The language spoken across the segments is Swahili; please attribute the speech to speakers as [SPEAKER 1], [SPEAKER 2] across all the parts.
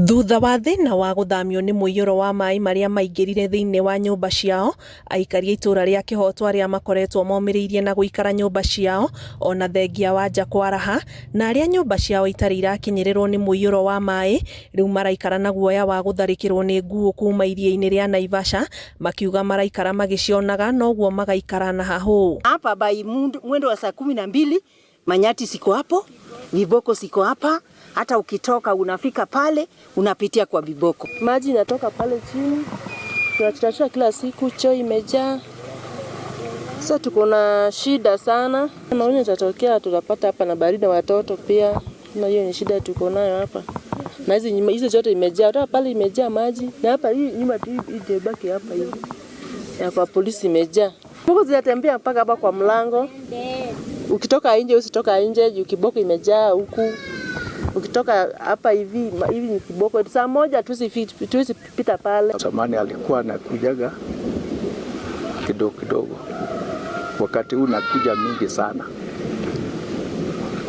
[SPEAKER 1] Thutha wa thina wa guthamio ni muiyuro wa mai maria maingirire thiini wa nyumba ciao, aikari itura ria Kihoto aria makoretwo momiriirie na guikara nyumba ciao ona thengia wa nja kwaraha, na aria nyumba ciao itari irakinyirirwo ni muiyuro wa mai riu maraikara na guoya wa gutharikirwo ni nguo kuma iria-ini ria Naivasha, makiuga maraikara magicionaga noguo magaikara na hahu.
[SPEAKER 2] Hapa by mwendo wa saa 12 manyati siko hapo, viboko siko hapa. Hata ukitoka unafika pale unapitia kwa viboko.
[SPEAKER 3] Maji inatoka pale chini. Tunachota kila siku, choo imejaa. Sasa tuko na shida sana. Naona itatokea tutapata hapa na baridi na watoto pia. Na hiyo ni shida tuko nayo hapa. Na hizo zote imejaa. Hata pale imejaa maji. Na hapa hii nyumba ije baki hapa hivi. Ya kwa polisi imejaa. Viboko zinatembea mpaka hapa kwa mlango. Ukitoka nje usitoka nje, kiboko imejaa huku. Ukitoka hapa hivi ni kiboko. Saa moja tusipita pale.
[SPEAKER 4] Zamani alikuwa anakujaga kidogo. Wakati huu nakuja mingi sana.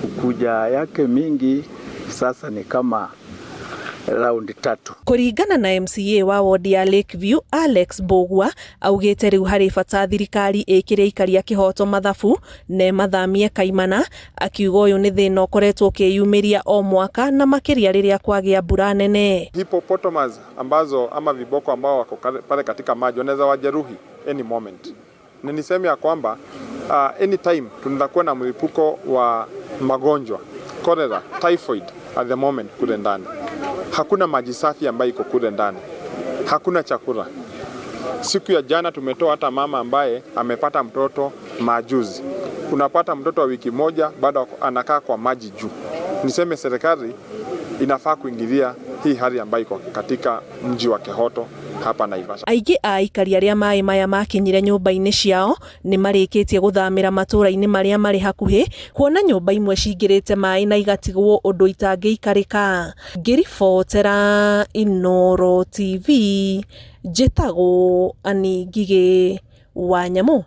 [SPEAKER 4] Kukuja yake mingi sasa ni kama raundi 3.
[SPEAKER 1] Kuringana na MCA wa ward ya Lakeview Alex Bogwa, augite riu hari bata thirikari ikire ikari ya Kihoto mathabu ne mathamie kaimana, akiuga uyu ni thina ukoretwo ukiyumiria o mwaka na makiria riria kwagia mbura nene.
[SPEAKER 5] Hippopotamus ambazo ama viboko ambao wako pale katika maji wanaweza wajeruhi any moment. Na niseme ya kwamba anytime tunaweza kuwa na mlipuko wa magonjwa, cholera, typhoid at the moment kule ndani. Hakuna maji safi ambayo iko kule ndani. Hakuna chakula. Siku ya jana tumetoa hata mama ambaye amepata mtoto majuzi. Unapata mtoto wa wiki moja bado anakaa kwa maji juu. Niseme serikali inafaa kuingilia hii hali ambayo iko katika mji wa Kihoto hapa Naivasha.
[SPEAKER 1] Aigi aikari aria mai maya makinyire nyumba-ini ciao ni marikitie guthamira matura-ini maria mari hakuhi, kuona nyumba imwe cingirite mai na igatigwo undu itangiikarika. Ngiribotera Inooro TV, njitagwo Ani Ngige wa Nyamu.